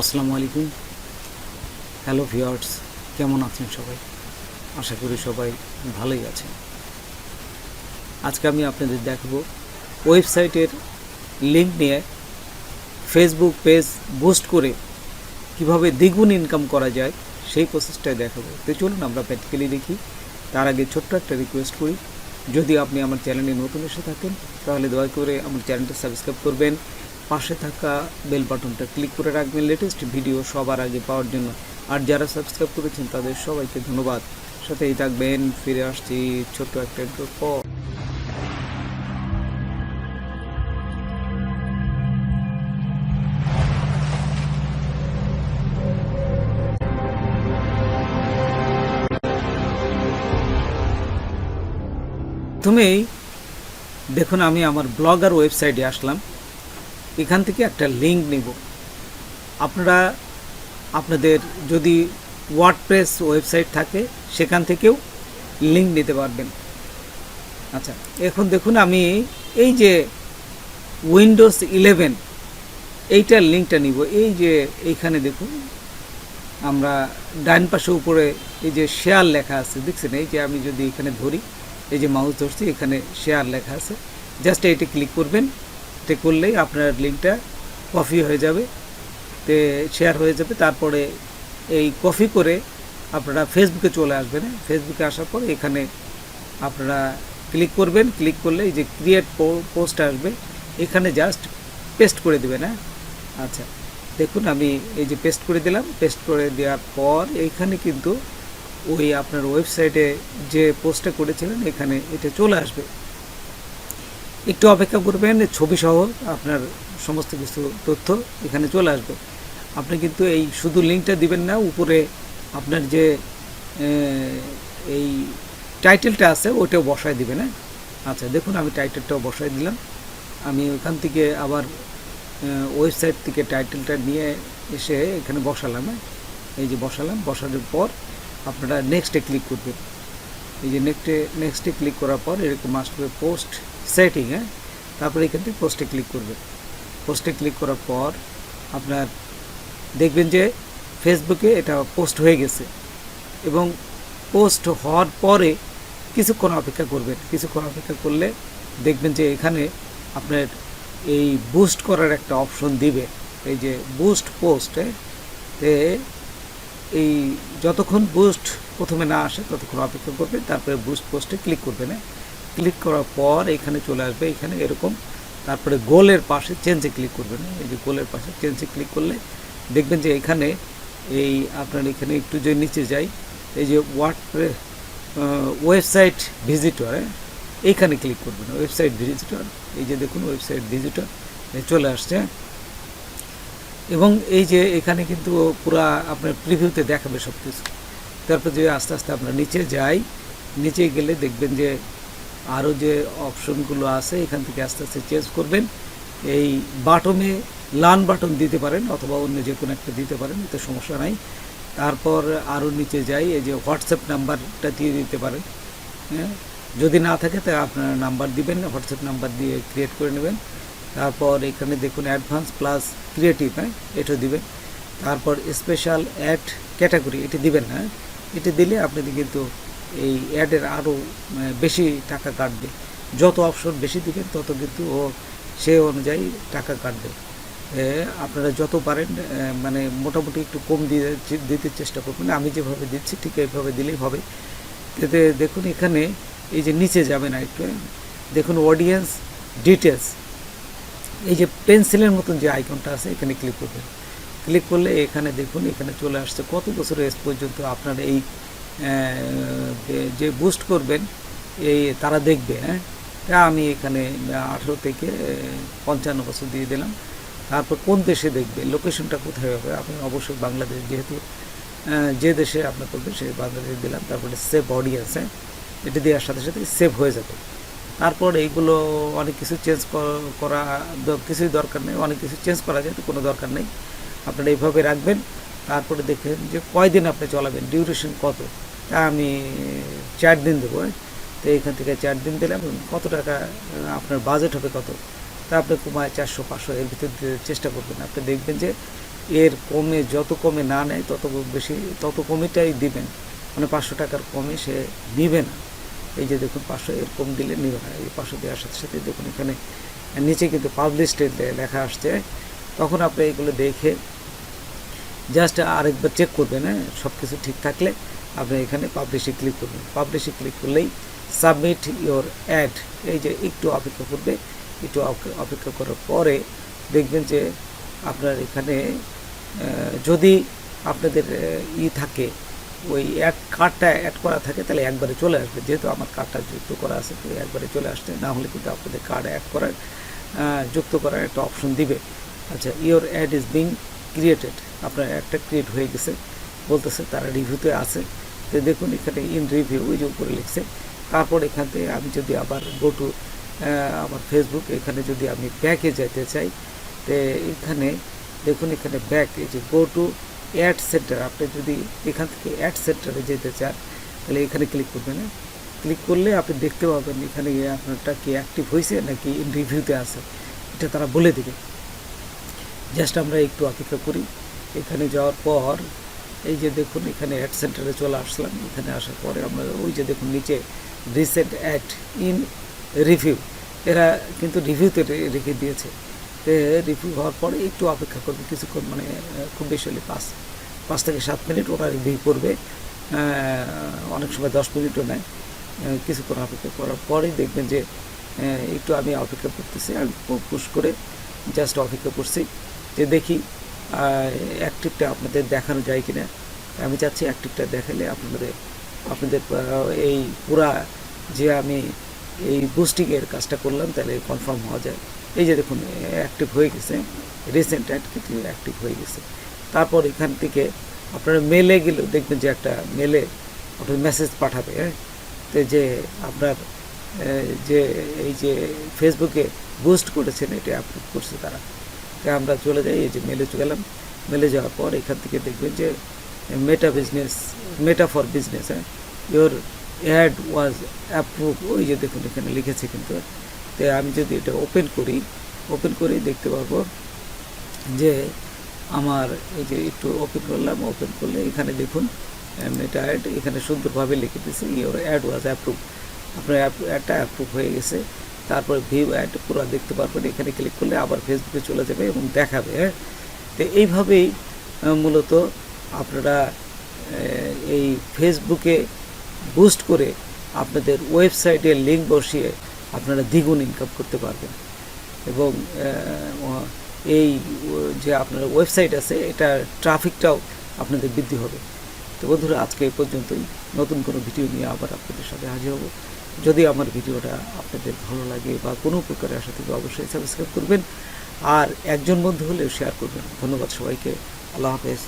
আসসালামু আলাইকুম। Hello viewers, কেমন আছেন সবাই? আশা করি সবাই ভালোই আছেন। আজকে আমি আপনাদের দেখাবো ওয়েবসাইটের লিঙ্ক নিয়ে ফেসবুক পেজ বুস্ট করে কিভাবে দ্বিগুণ ইনকাম করা যায় সেই প্রসেসটাই দেখাবো। তো চলুন আমরা প্র্যাকটিক্যালি দেখি। তার আগে ছোট্ট একটা রিকোয়েস্ট করি, যদি আপনি আমার চ্যানেলে নতুন এসে থাকেন তাহলে দয়া করে আমার চ্যানেলটা সাবস্ক্রাইব করবেন, পাশে থাকা বেল বাটনটা ক্লিক করে রাখবেন লেটেস্ট ভিডিও সবার আগে পাওয়ার জন্য। আর যারা সাবস্ক্রাইব করেছেন তাদের সবাইকে ধন্যবাদ। সাথেই থাকবেন। ফিরে আসছি ছোট্ট একটা ইন্ট্রোর পর। প্রথমেই দেখুন, আমি আমার ব্লগার ওয়েবসাইটে আসলাম। এখান থেকে একটা লিঙ্ক নেব। আপনারা আপনাদের যদি ওয়ার্ডপ্রেস ওয়েবসাইট থাকে সেখান থেকেও লিঙ্ক নিতে পারবেন। আচ্ছা, এখন দেখুন আমি এই যে উইন্ডোজ 11 এইটার লিঙ্কটা নিব। এই যে এইখানে দেখুন, আমরা ডান পাশে উপরে এই যে শেয়ার লেখা আছে, দেখছেন? এই যে আমি যদি এখানে ধরি, এই যে মাউস ধরছি, এখানে শেয়ার লেখা আছে, জাস্ট এইটা ক্লিক করবেন। এটা করলেই আপনার লিঙ্কটা কপি হয়ে যাবে, তে শেয়ার হয়ে যাবে। তারপরে এই কপি করে আপনারা ফেসবুকে চলে আসবেন। ফেসবুকে আসার পর এখানে আপনারা ক্লিক করবেন। ক্লিক করলে এই যে ক্রিয়েট পোস্ট আসবে, এখানে জাস্ট পেস্ট করে দেবেন। আচ্ছা, দেখুন আমি এই যে পেস্ট করে দিলাম। পেস্ট করে দেওয়ার পর এইখানে কিন্তু ওই আপনার ওয়েবসাইটে যে পোস্টটা করেছিলেন এখানে এটা চলে আসবে। একটু অপেক্ষা করবেন, ছবি সহ আপনার সমস্ত কিছু তথ্য এখানে চলে আসবে। আপনি কিন্তু এই শুধু লিঙ্কটা দিবেন না, উপরে আপনার যে এই টাইটেলটা আছে ওটাও বসায় দিবেন। আচ্ছা, দেখুন আমি টাইটেলটাও বসায় দিলাম। আমি ওখান থেকে আবার ওয়েবসাইট থেকে টাইটেলটা নিয়ে এসে এখানে বসালাম। এই যে বসালাম, বসানোর পর আপনারা নেক্সটে ক্লিক করবেন। এই যে নেক্সটে ক্লিক করার পর এরকম আসবে পোস্ট সেটিং। তারপরে এখান থেকে পোস্টে ক্লিক করবেন। পোস্টে ক্লিক করার পর আপনার দেখবেন যে ফেসবুকে এটা পোস্ট হয়ে গেছে, এবং পোস্ট হওয়ার পরে কিছুক্ষণ অপেক্ষা করবেন। কিছুক্ষণ অপেক্ষা করলে দেখবেন যে এখানে আপনার এই বুস্ট করার একটা অপশন দিবে, এই যে বুস্ট পোস্ট। এই যতক্ষণ বুস্ট প্রথমে না আসে ততক্ষণ অপেক্ষা করবেন, তারপরে বুস্ট পোস্টে ক্লিক করবেন। ক্লিক করার পর এখানে চলে আসবে, এখানে এরকম। তারপরে গোলের পাশে চেঞ্জে ক্লিক করবেন। এই যে গোলের পাশে চেঞ্জে ক্লিক করলে দেখবেন যে এখানে এই আপনার এখানে একটু যে নিচে যাই, এই যে ওয়েবসাইট ভিজিটর, এইখানে ক্লিক করবেন। ওয়েবসাইট ভিজিটর, এই যে দেখুন ওয়েবসাইট ভিজিটর চলে আসছে। এবং এই যে এখানে কিন্তু পুরা আপনার প্রিভিউতে দেখাবে সব কিছু। তারপর যে আস্তে আস্তে আমরা নিচে যাই, নিচে গেলে দেখবেন যে আরও যে অপশনগুলো আছে এখান থেকে আস্তে আস্তে চেঞ্জ করবেন। এই বাটনে লার্ন বাটন দিতে পারেন অথবা অন্য যে কোনো একটা দিতে পারেন, এতে সমস্যা নাই। তারপর আরও নিচে যাই, এই যে হোয়াটসঅ্যাপ নাম্বারটা দিয়ে দিতে পারেন। যদি না থাকে তা আপনার নাম্বার দিবেন, হোয়াটসঅ্যাপ নাম্বার দিয়ে ক্রিয়েট করে নেবেন। তারপর এখানে দেখুন অ্যাডভান্স প্লাস ক্রিয়েটিভ, এটা দিবেন। তারপর স্পেশাল অ্যাড ক্যাটাগরি এটা দিবেন না। এটা দিলে আপনাদের কিন্তু এই অ্যাডের আরও বেশি টাকা কাটবে। যত অপশন বেশি দিবেন তত কিন্তু ও সে অনুযায়ী টাকা কাটবে। আপনারা যত পারেন মানে মোটামুটি একটু কম দিতে চেষ্টা করবেন। আমি যেভাবে দিচ্ছি ঠিক এইভাবে দিলেই হবে। এতে দেখুন এখানে এই যে নিচে যাবে না একটু, দেখুন অডিয়েন্স ডিটেলস, এই যে পেন্সিলের মতন যে আইকনটা আছে এখানে ক্লিক করবেন। ক্লিক করলে এখানে দেখুন এখানে চলে আসছে কত বছর এজ পর্যন্ত আপনার এই যে বুস্ট করবেন এই তারা দেখবে। আমি এখানে 18 থেকে 55 বছর দিয়ে দিলাম। তারপর কোন দেশে দেখবে, লোকেশনটা কোথায় হবে, আপনি অবশ্যই বাংলাদেশ, যেহেতু যে দেশে আপনার করবে সে বাংলাদেশ দিলাম। তারপরে সেভ অডিয়েন্স, এটা দেওয়ার সাথে সাথে সেভ হয়ে যাবে। তারপর এইগুলো অনেক কিছু চেঞ্জ করা কিছুই দরকার নেই, অনেক কিছু চেঞ্জ করা যায় তো কোনো দরকার নেই, আপনারা এইভাবে রাখবেন। তারপরে দেখেন যে কয়দিন আপনি চালাবেন, ডিউরেশন কত, তা আমি 4 দিন দেবো। তো এইখান থেকে 4 দিন দিলাম। কত টাকা আপনার বাজেট হবে কত, তা আপনি কমায় 400-500 এর ভিতর চেষ্টা করবেন। আপনি দেখবেন যে এর কমে যত কমে না নেয় তত বেশি, তত কমিটাই দিবেন, মানে 500 টাকার কমে সে নিবে না। এই যে দেখুন 500 এর কম দিলে নিবে না। এই 500 দেওয়ার সাথে সাথে দেখুন এখানে নিচে কিন্তু পাবলিশড লেখা আসছে। তখন আপনি এগুলো দেখে জাস্ট আরেকবার চেক করবেন, হ্যাঁ, সব কিছু ঠিক থাকলে আপনি এখানে পাবলিশে ক্লিক করবেন। পাবলিশে ক্লিক করলেই সাবমিট ইওর অ্যাড, এই যে একটু অপেক্ষা করবে। একটু অপেক্ষা করার পরে দেখবেন যে আপনার এখানে যদি আপনাদের থাকে, ওই কার্ডটা অ্যাড করা থাকে, তাহলে একবারে চলে আসবে। যেহেতু আমার কার্ডটা যুক্ত করা আছে, তো একবারে চলে আসছে। না হলে কিন্তু আপনাদের কার্ড অ্যাড করার যুক্ত করার একটা অপশন দিবে। আচ্ছা, your ad is being created, আপনার অ্যাডটা ক্রিয়েট হয়ে গেছে বলতেছে, তারা রিভিউতে আছে। তো দেখুন এখানে ইন রিভিউ ওই যে উপরে লিখছে। তারপর এখান থেকে আমি যদি আবার গো টু আমার ফেসবুক, এখানে যদি আমি ব্যাকে যেতে চাই, তো এখানে দেখুন এখানে ব্যাক, এই যে গো টু অ্যাড সেন্টার, আপনি যদি এখান থেকে অ্যাড সেন্টারে যেতে চান তাহলে এখানে ক্লিক করবেন। ক্লিক করলে আপনি দেখতে পাবেন এখানে আপনারটা কি অ্যাক্টিভ হয়েছে নাকি ইন রিভিউতে আছে, এটা তারা বলে দেবে। জাস্ট আমরা একটু অপেক্ষা করি। এখানে যাওয়ার পর এই যে দেখুন এখানে অ্যাড সেন্টারে চলে আসলাম। এখানে আসার পরে আমরা ওই যে দেখুন নিচে রিসেন্ট অ্যাড ইন রিভিউ, এরা কিন্তু রিভিউতে রেখে দিয়েছে। রিভিউ হওয়ার পরে একটু অপেক্ষা করবে কিছুক্ষণ, মানে খুব বেশি হলে 5 থেকে 7 মিনিট ওরা রিভিউ করবে। অনেক সময় 10 মিনিটও নেয়। কিছুক্ষণ অপেক্ষা করার পরেই দেখবেন যে একটু আমি অপেক্ষা করতেছি, আমি পুশ করে জাস্ট অপেক্ষা করছি যে দেখি অ্যাক্টিভটা আপনাদের দেখানো যায় কিনা। আমি চাচ্ছি অ্যাক্টিভটা দেখালে আপনাদের এই পুরা যে আমি এই বুস্টিংয়ের কাজটা করলাম তাহলে কনফার্ম হওয়া যায়। এই যে দেখুন অ্যাক্টিভ হয়ে গেছে, রিসেন্ট অ্যাড কিন্তু অ্যাক্টিভ হয়ে গেছে। তারপর এখান থেকে আপনারা মেলে গেলেও দেখবেন যে একটা মেলে আপনার মেসেজ পাঠাবে, হ্যাঁ, তো যে আপনার যে এই যে ফেসবুকে বুস্ট করেছেন এটা আপলোড করছে তারা। তো আমরা চলে যাই, এই যে মেলে গেলাম। মেলে যাওয়ার পর এখান থেকে দেখবেন যে মেটা ফর বিজনেস, হ্যাঁ, ইওর অ্যাড ওয়াজ অ্যাপ্রুভ, ওই যে দেখুন এখানে লিখেছে কিন্তু। তো আমি যদি এটা ওপেন করি দেখতে পাবো যে আমার এই যে একটু ওপেন করলাম, ওপেন করলে এখানে দেখুন মেটা অ্যাড এখানে সুন্দরভাবে লিখে দিয়েছে ইওর অ্যাড ওয়াজ অ্যাপ্রুভ, আপনার অ্যাডটা অ্যাপ্রুভ হয়ে গেছে। তারপরে ভিউ অ্যাড পুরো দেখতে পারবেন। এখানে ক্লিক করলে আবার ফেসবুকে চলে যাবে এবং দেখাবে, হ্যাঁ। তো এইভাবেই মূলত আপনারা এই ফেসবুকে বুস্ট করে আপনাদের ওয়েবসাইটে লিঙ্ক বসিয়ে আপনারা দ্বিগুণ ইনকাম করতে পারবেন। এবং এই যে আপনার ওয়েবসাইট আছে এটা ট্রাফিকটাও আপনাদের বৃদ্ধি হবে। তো বন্ধুরা, আজকে এই পর্যন্তই। নতুন কোনো ভিডিও নিয়ে আবার আপনাদের সাথে হাজির হব। যদি আমার ভিডিওটা আপনাদের ভালো লাগে বা কোনো প্রকারে আশা থেকে অবশ্যই সাবস্ক্রাইব করবেন, আর একজন বন্ধু হলেও শেয়ার করবেন। ধন্যবাদ সবাইকে। আল্লাহ হাফেজ।